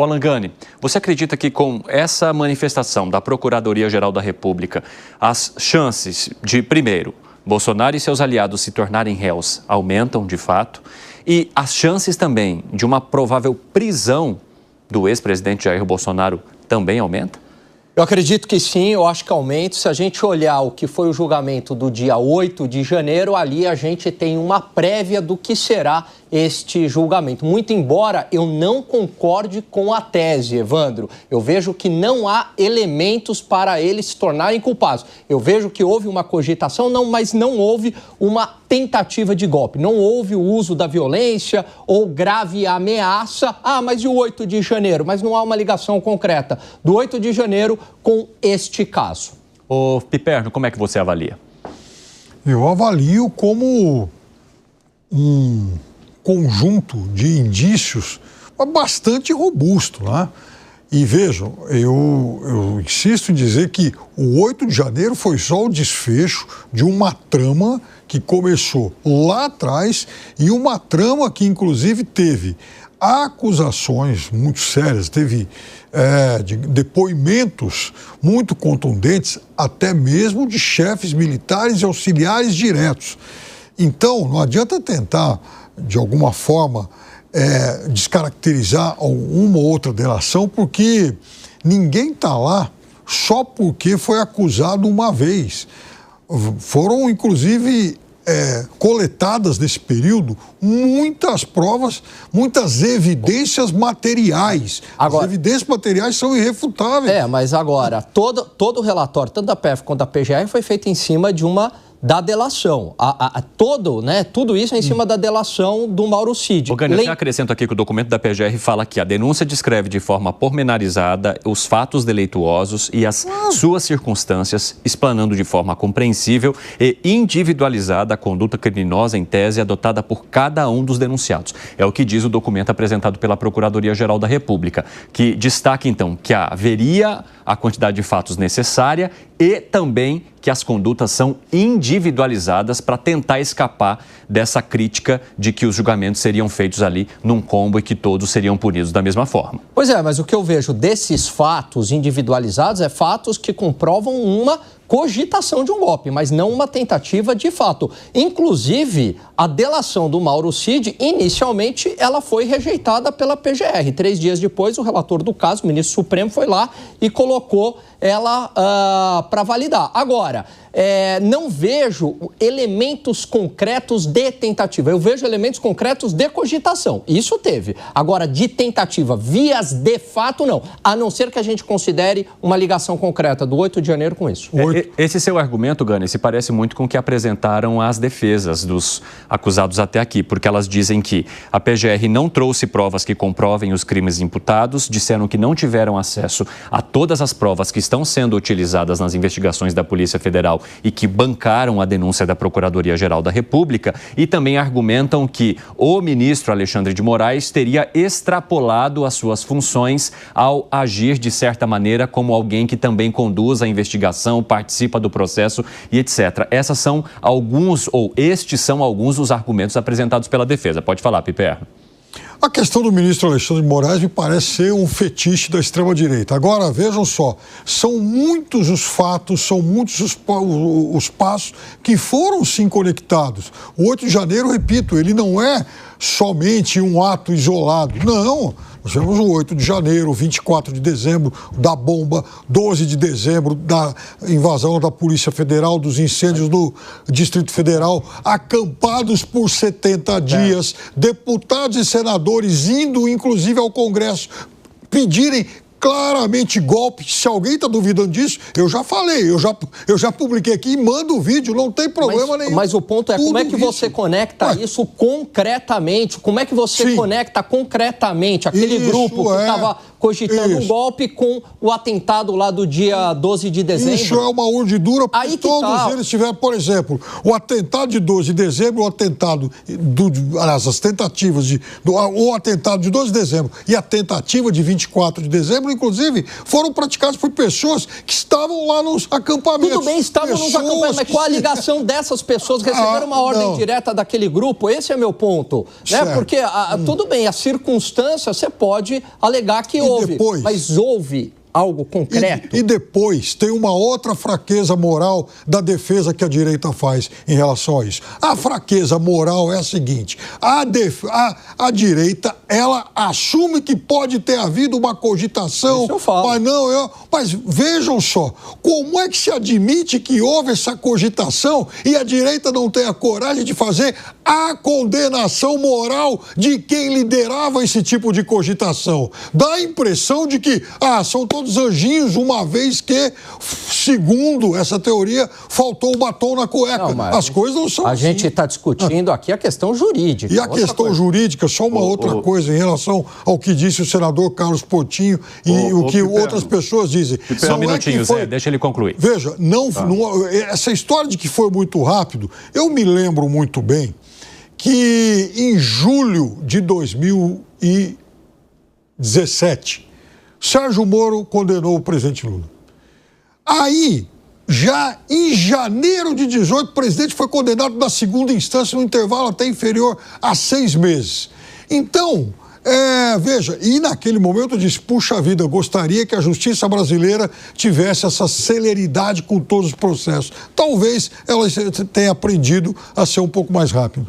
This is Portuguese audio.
Langani, você acredita que com essa manifestação da Procuradoria-Geral da República, as chances de, primeiro, Bolsonaro e seus aliados se tornarem réus aumentam de fato e as chances também de uma provável prisão do ex-presidente Jair Bolsonaro também aumentam? Eu acredito que sim, eu acho que aumenta. Se a gente olhar o que foi o julgamento do dia 8 de janeiro, ali a gente tem uma prévia do que será este julgamento. Muito embora eu não concorde com a tese, Evandro, eu vejo que não há elementos para eles se tornarem culpados. Eu vejo que houve uma cogitação, mas não houve uma tentativa de golpe. Não houve o uso da violência ou grave ameaça. Mas e o 8 de janeiro? Mas não há uma ligação concreta do 8 de janeiro com este caso. Ô, Piperno, como é que você avalia? Eu avalio como um conjunto de indícios bastante robusto, né? E vejam, eu insisto em dizer que o 8 de janeiro foi só o desfecho de uma trama que começou lá atrás e uma trama que, inclusive, teve acusações muito sérias, teve depoimentos muito contundentes, até mesmo de chefes militares e auxiliares diretos. Então, não adianta tentar, de alguma forma, descaracterizar uma ou outra delação, porque ninguém está lá só porque foi acusado uma vez. Foram, inclusive, coletadas nesse período muitas provas, muitas evidências materiais. Agora, as evidências materiais são irrefutáveis. Mas agora, todo o relatório, tanto da PF quanto da PGR, foi feito em cima da delação. Tudo isso é em cima da delação do Mauro Cid. Eu acrescento aqui que o documento da PGR fala que a denúncia descreve de forma pormenorizada os fatos deleituosos e as suas circunstâncias, explanando de forma compreensível e individualizada a conduta criminosa em tese adotada por cada um dos denunciados. É o que diz o documento apresentado pela Procuradoria-Geral da República, que destaca, então, que haveria a quantidade de fatos necessária e também que as condutas são individualizadas para tentar escapar dessa crítica de que os julgamentos seriam feitos ali num combo e que todos seriam punidos da mesma forma. Pois mas o que eu vejo desses fatos individualizados é fatos que comprovam uma cogitação de um golpe, mas não uma tentativa de fato. Inclusive, a delação do Mauro Cid, inicialmente, ela foi rejeitada pela PGR. 3 dias depois, o relator do caso, o ministro Supremo, foi lá e colocou ela para validar. Agora, não vejo elementos concretos de tentativa. Eu vejo elementos concretos de cogitação. Isso teve. Agora, de tentativa, vias de fato, não. A não ser que a gente considere uma ligação concreta do 8 de janeiro com isso. Esse seu argumento, Gani, se parece muito com o que apresentaram as defesas dos acusados até aqui, porque elas dizem que a PGR não trouxe provas que comprovem os crimes imputados, disseram que não tiveram acesso a todas as provas que estão sendo utilizadas nas investigações da Polícia Federal e que bancaram a denúncia da Procuradoria-Geral da República e também argumentam que o ministro Alexandre de Moraes teria extrapolado as suas funções ao agir de certa maneira como alguém que também conduz a investigação, participa do processo e etc. Estes são alguns dos argumentos apresentados pela defesa. Pode falar, Piperno. A questão do ministro Alexandre de Moraes me parece ser um fetiche da extrema-direita. Agora, vejam só, são muitos os fatos, são muitos os passos que foram sim conectados. O 8 de janeiro, repito, ele não é somente um ato isolado. Não, nós temos o 8 de janeiro, 24 de dezembro, da bomba, 12 de dezembro, da invasão da Polícia Federal, dos incêndios do Distrito Federal, acampados por 70 dias, deputados e senadores indo, inclusive, ao Congresso, pedirem claramente golpe. Se alguém está duvidando disso, eu já falei, eu já publiquei aqui e mando o vídeo, não tem problema nenhum. Mas o ponto é como é que você conecta isso concretamente? Como é que você conecta concretamente aquele grupo que estava cogitando um golpe com o atentado lá do dia 12 de dezembro? Isso é uma urdidura, porque todos eles tiveram, por exemplo, o atentado de 12 de dezembro, o atentado, as tentativas o atentado de 12 de dezembro e a tentativa de 24 de dezembro, inclusive, foram praticados por pessoas que estavam lá nos acampamentos. Tudo bem, estavam nos acampamentos, mas qual a ligação dessas pessoas receberam uma ordem direta daquele grupo? Esse é meu ponto. Né? Porque, tudo bem, a circunstância você pode alegar que houve, mas houve algo concreto. E depois tem uma outra fraqueza moral da defesa que a direita faz em relação a isso. A fraqueza moral é a seguinte: a direita, ela assume que pode ter havido uma cogitação, isso eu falo. Mas vejam só, como é que se admite que houve essa cogitação e a direita não tem a coragem de fazer a condenação moral de quem liderava esse tipo de cogitação? Dá a impressão de que, são todos anjinhos, uma vez que, segundo essa teoria, faltou o batom na cueca. As coisas não são assim. A gente está discutindo aqui a questão jurídica. E a questão jurídica, só uma outra coisa em relação ao que disse o senador Carlos Portinho e o que outras pessoas dizem. Só um minutinho, Zé, deixa ele concluir. Veja, essa história de que foi muito rápido, eu me lembro muito bem que em julho de 2017, Sérgio Moro condenou o presidente Lula. Aí, já em janeiro de 2018, o presidente foi condenado na segunda instância, no intervalo até inferior a 6 meses. Então, veja, e naquele momento eu disse, puxa vida, eu gostaria que a justiça brasileira tivesse essa celeridade com todos os processos. Talvez ela tenha aprendido a ser um pouco mais rápida.